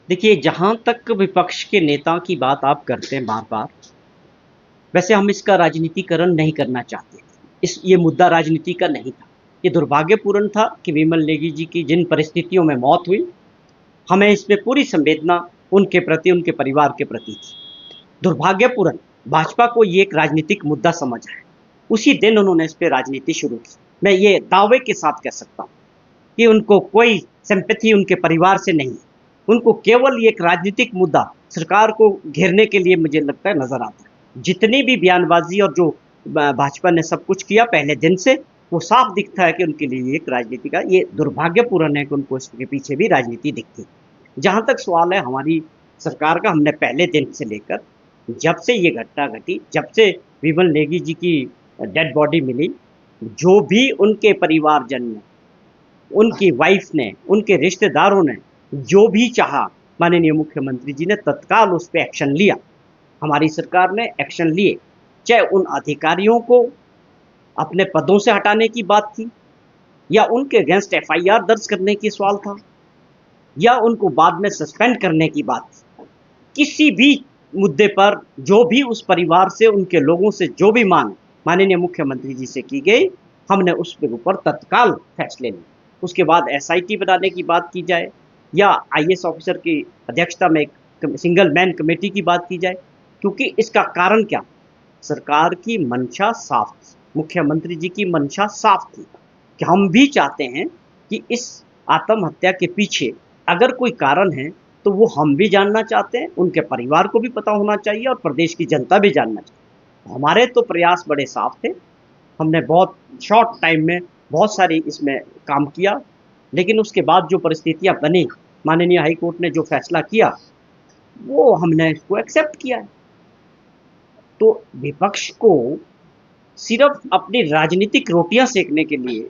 देखिए, जहाँ तक विपक्ष के नेता की बात आप करते हैं बार-बार, वैसे हम इसका राजनीतिकरण नहीं करना चाहते। ये मुद्दा राजनीति का नहीं था। ये दुर्भाग्यपूर्ण था कि विमल नेगी जी की जिन परिस्थितियों में मौत हुई, हमें इसमें पूरी संवेदना उनके प्रति, उनके परिवार के प्रति थी। दुर्भाग्यपूर्ण भाजपा को ये एक राजनीतिक मुद्दा समझ है। उसी दिन उन्होंने इस पे राजनीति शुरू की। मैं ये दावे के साथ कह सकता हूँ कि उनको कोई सिंपैथी उनके परिवार से नहीं है। उनको केवल ये एक राजनीतिक मुद्दा सरकार को घेरने के लिए मुझे लगता है नजर आता है। जितनी भी बयानबाजी और जो भाजपा ने सब कुछ किया पहले दिन से, वो साफ दिखता है कि उनके लिए एक राजनीति का ये दुर्भाग्यपूर्ण है कि उनको इसके पीछे भी राजनीति दिखती है। जहां तक सवाल है हमारी सरकार का, हमने पहले दिन से लेकर जब से ये घटना घटी, जब से विमल नेगी जी की डेड बॉडी मिली, जो भी उनके परिवारजन ने, उनकी वाइफ ने, उनके रिश्तेदारों ने जो भी चाहा, माननीय मुख्यमंत्री जी ने तत्काल उस पर एक्शन लिया। हमारी सरकार ने एक्शन लिए। चाहे उन अधिकारियों को अपने पदों से हटाने की बात थी, या उनके अगेंस्ट एफआईआर दर्ज करने की सवाल था, या उनको बाद में सस्पेंड करने की बात थी। किसी भी मुद्दे पर जो भी उस परिवार से, उनके लोगों से जो भी मांग माननीय मुख्यमंत्री जी से की गई, हमने उस के ऊपर तत्काल फैसले लिए। उसके बाद एसआईटी बनाने की बात की जाए, या आईएएस ऑफिसर की अध्यक्षता में एक सिंगल मैन कमेटी की बात की जाए, क्योंकि इसका कारण क्या, सरकार की मंशा साफ थी, मुख्यमंत्री जी की मंशा साफ थी कि हम भी चाहते हैं कि इस आत्महत्या के पीछे अगर कोई कारण है तो वो हम भी जानना चाहते हैं, उनके परिवार को भी पता होना चाहिए और प्रदेश की जनता भी जानना चाहिए। हमारे तो प्रयास बड़े साफ थे। हमने बहुत शॉर्ट टाइम में बहुत सारी इसमें काम किया, लेकिन उसके बाद जो परिस्थितियां बनी, माननीय हाई कोर्ट ने जो फैसला किया, वो हमने इसको एक्सेप्ट किया है। तो विपक्ष को सिर्फ अपनी राजनीतिक रोटियां सेकने के लिए,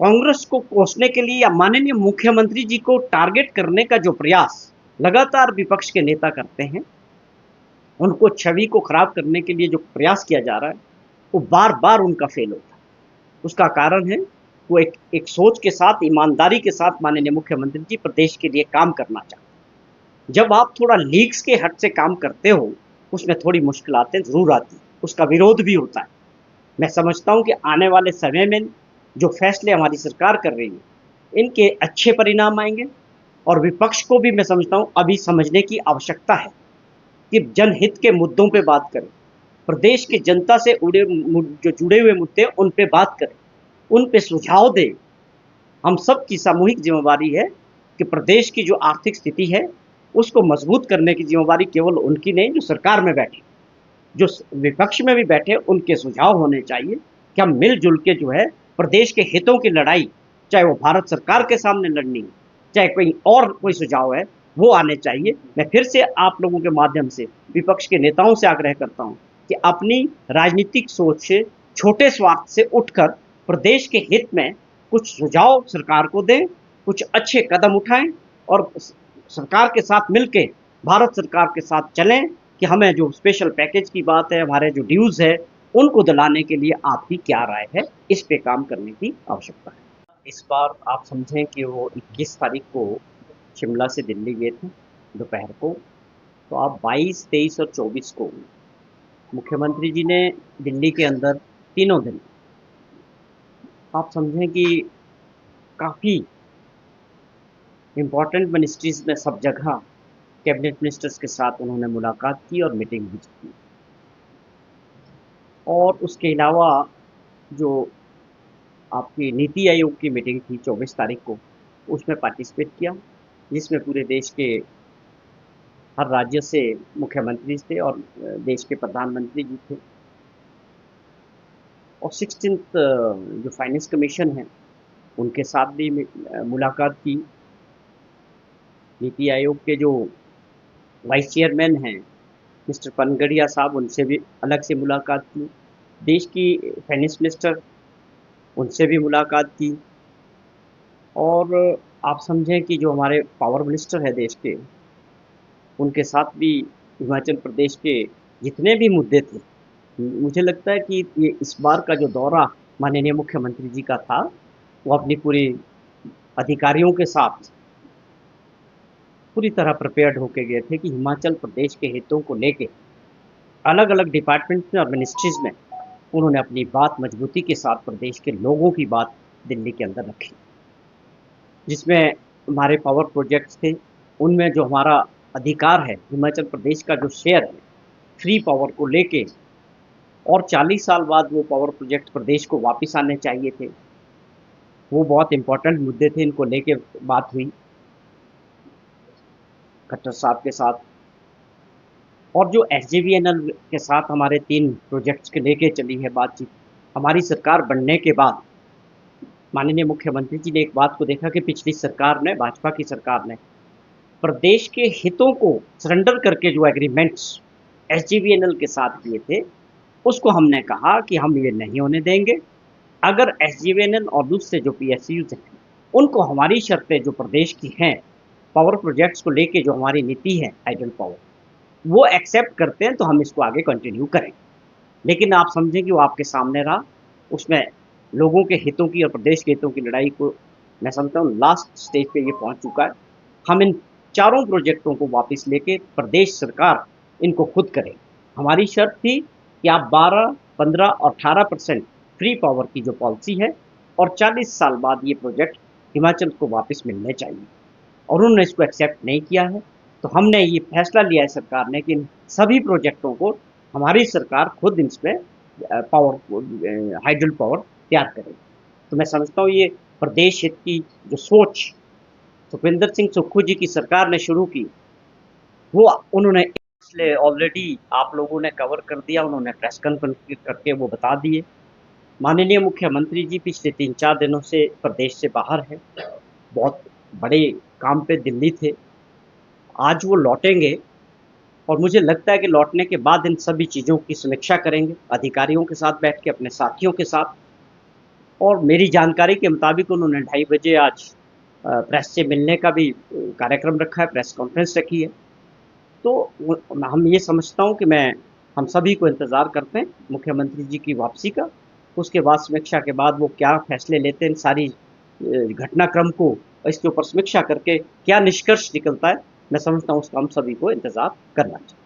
कांग्रेस को कोसने के लिए, या माननीय मुख्यमंत्री जी को टारगेट करने का जो प्रयास लगातार विपक्ष के नेता करते हैं, उनको छवि को खराब करने के लिए जो प्रयास किया जा रहा है, वो बार बार उनका फेल होता है। उसका कारण है वो एक सोच के साथ, ईमानदारी के साथ माननीय मुख्यमंत्री जी प्रदेश के लिए काम करना चाहते हैं। जब आप थोड़ा लीक्स के हट से काम करते हो, उसमें थोड़ी मुश्किलातें जरूर आती हैं, उसका विरोध भी होता है। मैं समझता हूं कि आने वाले समय में जो फैसले हमारी सरकार कर रही है, इनके अच्छे परिणाम आएंगे। और विपक्ष को भी मैं समझता हूं अभी समझने की आवश्यकता है कि जनहित के मुद्दों पे बात करें, प्रदेश की जनता से जो जुड़े हुए मुद्दे उन पे बात करें, उन पे सुझाव दें। हम सब की सामूहिक जिम्मेवारी है कि प्रदेश की जो आर्थिक स्थिति है उसको मजबूत करने की जिम्मेवारी केवल उनकी नहीं जो सरकार में बैठे, जो विपक्ष में भी बैठे, उनके सुझाव होने चाहिए कि हम मिलजुल के जो है प्रदेश के हितों की लड़ाई, चाहे वो भारत सरकार के सामने लड़नी है, चाहे कोई और कोई सुझाव है, वो आने चाहिए। मैं फिर से आप लोगों के माध्यम से विपक्ष के नेताओं से आग्रह करता हूं कि अपनी राजनीतिक सोच से, छोटे स्वार्थ से उठकर प्रदेश के हित में कुछ सुझाव सरकार को दें, कुछ अच्छे कदम उठाएं, और सरकार के साथ मिलकर भारत सरकार के साथ चलें कि हमें जो स्पेशल पैकेज की बात है, हमारे जो ड्यूज है, उनको दिलाने के लिए आपकी क्या राय है, इस पे काम करने की आवश्यकता है। इस बार आप समझें कि वो 21 तारीख को शिमला से दिल्ली गए थे दोपहर को, तो आप 22, 23 और 24 को मुख्यमंत्री जी ने दिल्ली के अंदर तीनों दिन, आप समझें कि काफ़ी इम्पोर्टेंट मिनिस्ट्रीज में सब जगह कैबिनेट मिनिस्टर्स के साथ उन्होंने मुलाकात की और मीटिंग भी की। और उसके अलावा जो आपकी नीति आयोग की मीटिंग थी 24 तारीख को, उसमें पार्टिसिपेट किया, जिसमें पूरे देश के हर राज्य से मुख्यमंत्री थे और देश के प्रधानमंत्री जी थे। और 16th जो फाइनेंस कमीशन है, उनके साथ भी मुलाकात की। नीति आयोग के जो वाइस चेयरमैन हैं मिस्टर पनगड़िया साहब, उनसे भी अलग से मुलाकात की। देश की फाइनेंस मिनिस्टर, उनसे भी मुलाकात की। और आप समझें कि जो हमारे पावर मिनिस्टर है देश के, उनके साथ भी हिमाचल प्रदेश के जितने भी मुद्दे थे, मुझे लगता है कि ये इस बार का जो दौरा माननीय मुख्यमंत्री जी का था, वो अपनी पूरी अधिकारियों के साथ पूरी तरह प्रिपेयर्ड होके गए थे कि हिमाचल प्रदेश के हितों को लेके अलग अलग डिपार्टमेंट्स में और मिनिस्ट्रीज में उन्होंने अपनी बात मजबूती के साथ प्रदेश के लोगों की बात दिल्ली के अंदर रखी, जिसमें हमारे पावर प्रोजेक्ट्स थे, उनमें जो हमारा अधिकार है, हिमाचल प्रदेश का जो शेयर है फ्री पावर को लेके, और 40 साल बाद वो पावर प्रोजेक्ट प्रदेश को वापस आने चाहिए थे, वो बहुत इंपॉर्टेंट मुद्दे थे, इनको लेके बात हुई खट्टर साहब के साथ। और जो SJVNL के साथ हमारे 3 प्रोजेक्ट्स के लेके चली है बातचीत, हमारी सरकार बनने के बाद माननीय मुख्यमंत्री जी ने एक बात को देखा कि पिछली सरकार ने, भाजपा की सरकार ने, प्रदेश के हितों को सरेंडर करके जो एग्रीमेंट्स SJVNL के साथ किए थे, उसको हमने कहा कि हम ये नहीं होने देंगे। अगर SJVNL और दूसरे जो PSUs हैं, उनको हमारी शर्तें जो प्रदेश की हैं, पावर प्रोजेक्ट्स को लेके जो हमारी नीति है हाइडल पावर, वो एक्सेप्ट करते हैं तो हम इसको आगे कंटिन्यू करेंगे। लेकिन आप समझें कि वो आपके सामने रहा, उसमें लोगों के हितों की और प्रदेश के हितों की लड़ाई को मैं समझता हूँ लास्ट स्टेज पे ये पहुंच चुका है। हम इन चारों प्रोजेक्टों को वापस लेके प्रदेश सरकार इनको खुद करे। हमारी शर्त थी कि आप 12, 15 और 18% फ्री पावर की जो पॉलिसी है और 40 साल बाद ये प्रोजेक्ट हिमाचल को वापस मिलने चाहिए, और उन्होंने इसको एक्सेप्ट नहीं किया है। तो हमने ये फैसला लिया है सरकार ने कि इन सभी प्रोजेक्टों को हमारी सरकार खुद इसमें पावर हाइडल पावर तैयार करेगी। तो मैं समझता हूँ ये प्रदेश हित की जो सोच सुखविंदर सिंह सुक्खू जी की सरकार ने शुरू की, वो उन्होंने इसलिए ऑलरेडी आप लोगों ने कवर कर दिया, उन्होंने प्रेस कॉन्फ्रेंस करके वो बता दिए। माननीय मुख्यमंत्री जी पिछले 3-4 दिनों से प्रदेश से बाहर है, बहुत बड़े काम पे दिल्ली थे, आज वो लौटेंगे और मुझे लगता है कि लौटने के बाद इन सभी चीज़ों की समीक्षा करेंगे अधिकारियों के साथ बैठ के, अपने साथियों के साथ। और मेरी जानकारी के मुताबिक उन्होंने 2:30 बजे आज प्रेस से मिलने का भी कार्यक्रम रखा है, प्रेस कॉन्फ्रेंस रखी है। तो हम ये समझता हूँ कि हम सभी को इंतज़ार करते हैं मुख्यमंत्री जी की वापसी का। उसके बाद समीक्षा के बाद वो क्या फैसले लेते हैं, सारी घटनाक्रम को इसके ऊपर समीक्षा करके क्या निष्कर्ष निकलता है, मैं समझता हूँ उसका हम सभी को इंतज़ार करना चाहिए।